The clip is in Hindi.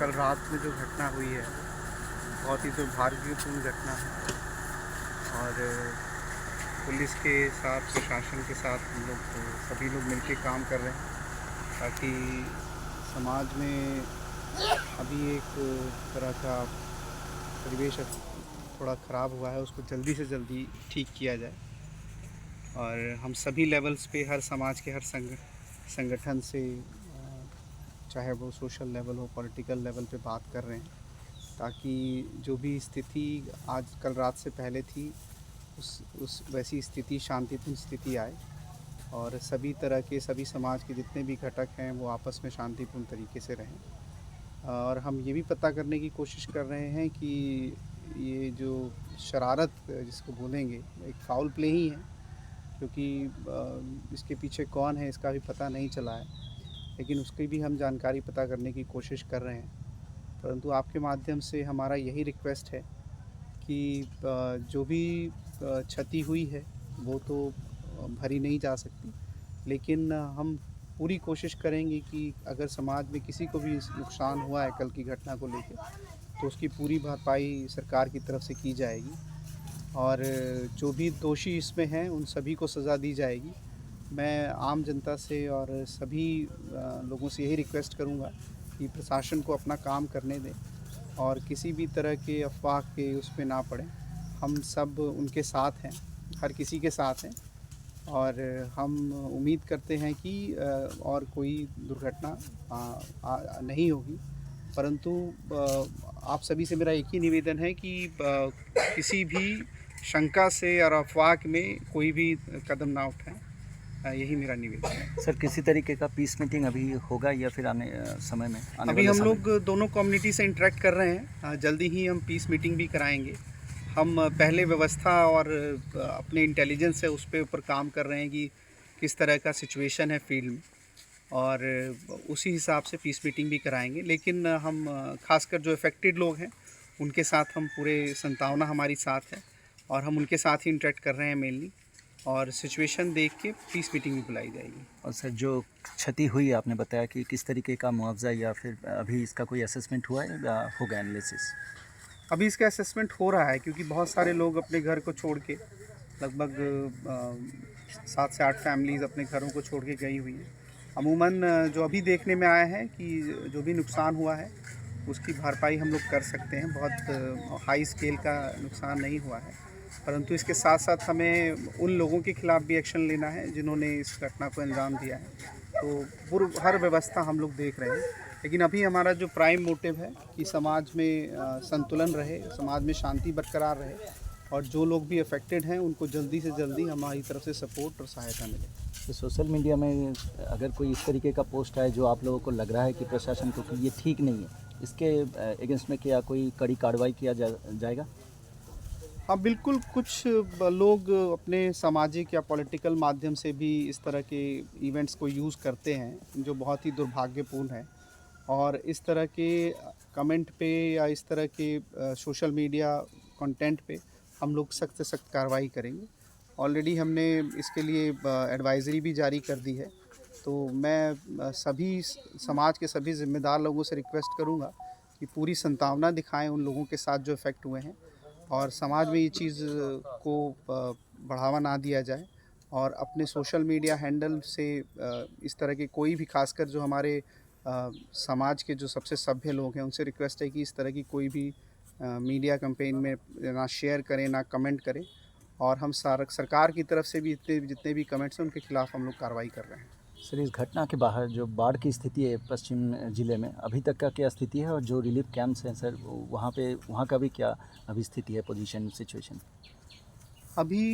कल रात में जो घटना हुई है बहुत ही दुर्भाग्यपूर्ण घटना है और पुलिस के साथ प्रशासन के साथ हम लोग सभी लोग मिलकर काम कर रहे हैं ताकि समाज में अभी एक तरह का परिवेश थोड़ा ख़राब हुआ है उसको जल्दी से जल्दी ठीक किया जाए। और हम सभी लेवल्स पे हर समाज के हर संगठन से चाहे वो सोशल लेवल हो पॉलिटिकल लेवल पे बात कर रहे हैं ताकि जो भी स्थिति आज कल रात से पहले थी उस वैसी स्थिति शांतिपूर्ण स्थिति आए और सभी तरह के सभी समाज के जितने भी घटक हैं वो आपस में शांतिपूर्ण तरीके से रहें। और हम ये भी पता करने की कोशिश कर रहे हैं कि ये जो शरारत जिसको बोलेंगे एक फाउल प्ले ही है, क्योंकि इसके पीछे कौन है इसका भी पता नहीं चला है, लेकिन उसकी भी हम जानकारी पता करने की कोशिश कर रहे हैं। परंतु आपके माध्यम से हमारा यही रिक्वेस्ट है कि जो भी क्षति हुई है वो तो भरी नहीं जा सकती, लेकिन हम पूरी कोशिश करेंगे कि अगर समाज में किसी को भी नुकसान हुआ है कल की घटना को लेकर तो उसकी पूरी भरपाई सरकार की तरफ से की जाएगी और जो भी दोषी इसमें हैं उन सभी को सज़ा दी जाएगी। मैं आम जनता से और सभी लोगों से यही रिक्वेस्ट करूंगा कि प्रशासन को अपना काम करने दें और किसी भी तरह के अफवाह के उस पर ना पड़ें। हम सब उनके साथ हैं, हर किसी के साथ हैं और हम उम्मीद करते हैं कि और कोई दुर्घटना नहीं होगी। परंतु आप सभी से मेरा एक ही निवेदन है कि किसी भी शंका से और अफवाह में कोई भी कदम ना उठाएं, यही मेरा निवेदन है। सर, किसी तरीके का पीस मीटिंग अभी होगा या फिर आने समय में? अभी हम लोग दोनों कम्युनिटी से इंटरेक्ट कर रहे हैं, जल्दी ही हम पीस मीटिंग भी कराएंगे। हम पहले व्यवस्था और अपने इंटेलिजेंस है उस पे ऊपर काम कर रहे हैं कि किस तरह का सिचुएशन है फील्ड में और उसी हिसाब से पीस मीटिंग भी कराएंगे। लेकिन हम खासकर जो अफेक्टेड लोग हैं उनके साथ हम पूरे संतावना हमारी साथ है और हम उनके साथ ही इंटरेक्ट कर रहे हैं मेनली, और सिचुएशन देख के पीस मीटिंग भी बुलाई जाएगी। और सर, जो क्षति हुई आपने बताया कि किस तरीके का मुआवजा या फिर अभी इसका कोई असेसमेंट हुआ है या हो गया एनालिसिस? अभी इसका असेसमेंट हो रहा है क्योंकि बहुत सारे लोग अपने घर को छोड़ के लगभग 7 से 8 फैमिलीज़ अपने घरों को छोड़ के गई हुई हैं। अमूमन जो अभी देखने में आया है कि जो भी नुकसान हुआ है उसकी भरपाई हम लोग कर सकते हैं, बहुत हाई स्केल का नुकसान नहीं हुआ है। परंतु इसके साथ साथ हमें उन लोगों के खिलाफ भी एक्शन लेना है जिन्होंने इस घटना को अंजाम दिया है। तो हर व्यवस्था हम लोग देख रहे हैं, लेकिन अभी हमारा जो प्राइम मोटिव है कि समाज में संतुलन रहे, समाज में शांति बरकरार रहे और जो लोग भी अफेक्टेड हैं उनको जल्दी से जल्दी हमारी तरफ से सपोर्ट और सहायता मिले। तो सोशल मीडिया में अगर कोई इस तरीके का पोस्ट है जो आप लोगों को लग रहा है कि प्रशासन को कि ये ठीक नहीं है, इसके अगेंस्ट में क्या कोई कड़ी कार्रवाई किया जाएगा? हाँ बिल्कुल, कुछ लोग अपने सामाजिक या पॉलिटिकल माध्यम से भी इस तरह के इवेंट्स को यूज़ करते हैं जो बहुत ही दुर्भाग्यपूर्ण है, और इस तरह के कमेंट पे या इस तरह के सोशल मीडिया कंटेंट पे हम लोग सख्त से सख्त कार्रवाई करेंगे। ऑलरेडी हमने इसके लिए एडवाइज़री भी जारी कर दी है। तो मैं सभी समाज के सभी ज़िम्मेदार लोगों से रिक्वेस्ट करूँगा कि पूरी संतावना दिखाएं उन लोगों के साथ जो इफ़ेक्ट हुए हैं और समाज में ये चीज़ को बढ़ावा ना दिया जाए। और अपने सोशल मीडिया हैंडल से इस तरह के कोई भी, खासकर जो हमारे समाज के जो सबसे सभ्य लोग हैं उनसे रिक्वेस्ट है कि इस तरह की कोई भी मीडिया कैंपेन में ना शेयर करें ना कमेंट करें, और हम सरकार की तरफ से भी जितने भी कमेंट्स हैं उनके खिलाफ़ हम लोग कार्रवाई कर रहे हैं। सर, इस घटना के बाहर जो बाढ़ की स्थिति है पश्चिम ज़िले में, अभी तक का क्या स्थिति है? और जो रिलीफ कैंप्स हैं सर, वहाँ का भी क्या अभी स्थिति है, पोजीशन, सिचुएशन? अभी